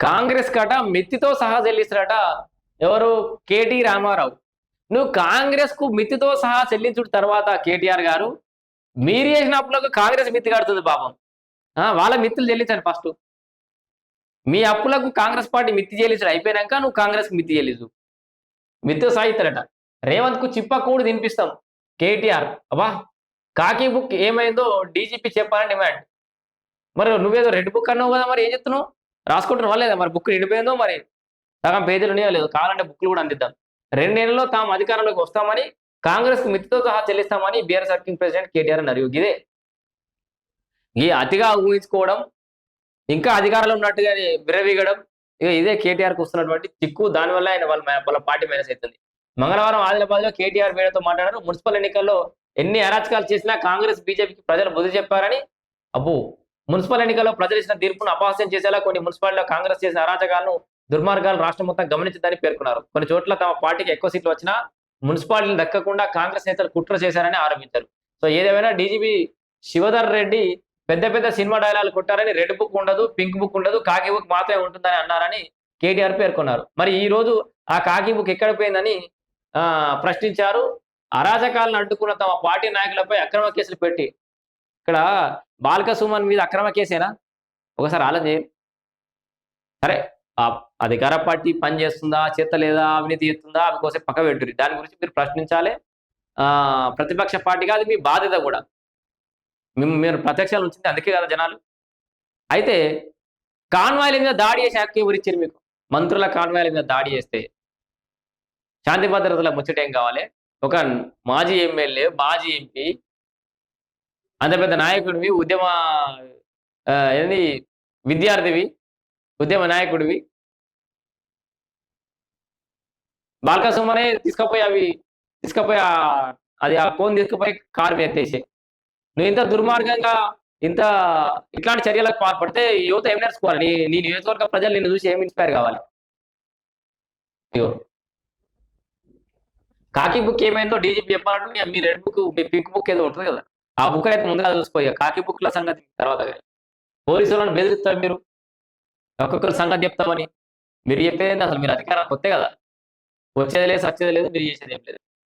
కాంగ్రెస్ కట మిత్తితో సహా చెల్లిస్తారట. ఎవరు? కేటీ రామారావు. నువ్వు కాంగ్రెస్ కు మిత్తితో సహా చెల్లించుడు తర్వాత కేటీఆర్ గారు మీరు చేసిన అప్పులకు కాంగ్రెస్ మిత్తి కడుతుంది పాపం. వాళ్ళ మిత్తులు చెల్లించండి ఫస్ట్. మీ అప్పులకు కాంగ్రెస్ పార్టీ మిత్తి చెల్లించడం అయిపోయినాక నువ్వు కాంగ్రెస్ మిత్తి చెల్లించు. మిత్తితో సాగిస్తారట. రేవంత్ కు చిప్పకూడు తినిపిస్తాం. కేటీఆర్ అబ్బా కాకి బుక్ ఏమైందో డీజీపీ చెప్పాలని డిమాండ్. మరి నువ్వేదో రెడ్ బుక్ అన్నావు కదా, మరి ఏం చెప్తున్నావు? రాసుకుంటున్నావా లేదా? మరి బుక్ నిండిపోయిందో, మరి సగం పేజీలు ఉన్నాయో లేదు, కావాలంటే బుక్లు కూడా అందిద్దాం. 2 నెలల్లో తాము అధికారంలోకి వస్తామని, కాంగ్రెస్ కు మిత్తితో సహా చెల్లిస్తామని బీఆర్ఎస్ వర్కింగ్ ప్రెసిడెంట్ కేటీఆర్ అన్నారు. ఇదే ఈ అతిగా ఊహించుకోవడం, ఇంకా అధికారంలో ఉన్నట్టుగా విర్రవీగడం, ఇదే కేటీఆర్ కు వస్తున్నటువంటి చిక్కు. దానివల్ల ఆయన వాళ్ళ పార్టీ మైనస్ అవుతుంది. మంగళవారం ఆదిలాబాద్ లో కేటీఆర్ మీడియాతో మాట్లాడారు. మున్సిపల్ ఎన్నికల్లో ఎన్ని అరాచకాలు చేసినా కాంగ్రెస్ బీజేపీకి ప్రజలు బుద్ధి చెప్పారని. అబ్బో, మున్సిపల్ ఎన్నికల్లో ప్రజలు ఇచ్చిన తీర్పును అపహాస్యం చేసేలా కొన్ని మున్సిపాలిటీలో కాంగ్రెస్ చేసిన అరాచకాలను, దుర్మార్గాలను రాష్ట్రం మొత్తం గమనించిందని పేర్కొన్నారు. కొన్ని చోట్ల తమ పార్టీకి ఎక్కువ సీట్లు వచ్చినా మున్సిపాలిటీలు దక్కకుండా కాంగ్రెస్ నేతలు కుట్ర చేశారని ఆరోపించారు. సో ఏదేమైనా డీజీపీ శివధర్ రెడ్డి పెద్ద పెద్ద సినిమా డైలాగులు కొట్టారని, రెడ్ బుక్ ఉండదు, పింక్ బుక్ ఉండదు, కాకి బుక్ మాత్రమే ఉంటుందని అన్నారని కేటీఆర్ పేర్కొన్నారు. మరి ఈ రోజు ఆ కాకి బుక్ ఎక్కడ పోయిందని ప్రశ్నించారు. అరాచకాలను అడ్డుకున్న తమ పార్టీ నాయకులపై అక్రమ కేసులు పెట్టి, ఇక్కడ బాల్క సుమన్ మీద అక్రమ కేసేనా? ఒకసారి ఆలోచన చేయండి. సరే, అధికార పార్టీ పని చేస్తుందా, చేస్తలేదా, అవినీతి చేస్తుందా, అవి కోసం పక్క పెట్టుర్రి. దాని గురించి మీరు ప్రశ్నించాలి. ప్రతిపక్ష పార్టీగా అది మీ బాధ్యత కూడా. మీరు ప్రత్యక్షాలు ఉంచింది అందుకే కదా జనాలు. అయితే కాన్వాయ్ల మీద దాడి చేసి హక్కు ఎవరిచ్చారు మీకు? మంత్రుల కాన్వాయ్ల మీద దాడి చేస్తే శాంతి భద్రతల ముచ్చట ఏం కావాలి? ఒక మాజీ ఎమ్మెల్యే, మాజీ ఎంపీ, అంత పెద్ద నాయకుడివి, ఏంది విద్యార్థివి, ఉద్యమ నాయకుడివి, బాల్క సుమనే తీసుకుపోయి అది ఆ ఫోన్ తీసుకుపోయి కారు మీద ఎత్తేసి, నువ్వు ఇంత దుర్మార్గంగా ఇట్లాంటి చర్యలకు పాల్పడితే యువత ఏం నేర్చుకోవాలి? నీ నియోజకవర్గ ప్రజలు నిన్ను చూసి ఏం ఇన్స్పైర్ కావాలి? కాకి బుక్ ఏమైందో డీజీపీ చెప్పాలంటే మీ రెడ్ బుక్, మీ పింక్ బుక్ ఏదో ఉంటుంది కదా, ఆ బుక్ అయితే ముందుగా చూసుకో. కాకి బుక్ల సంగతి తర్వాత. పోలీసులను బెదిరిస్తారు మీరు, ఒక్కొక్కరు సంగతి చెప్తామని. మీరు చెప్పేది అసలు మీరు అధికారం కొత్తే కదా, వచ్చేది లేదు, సచ్చేది లేదు, మీరు చేసేది ఏం లేదు.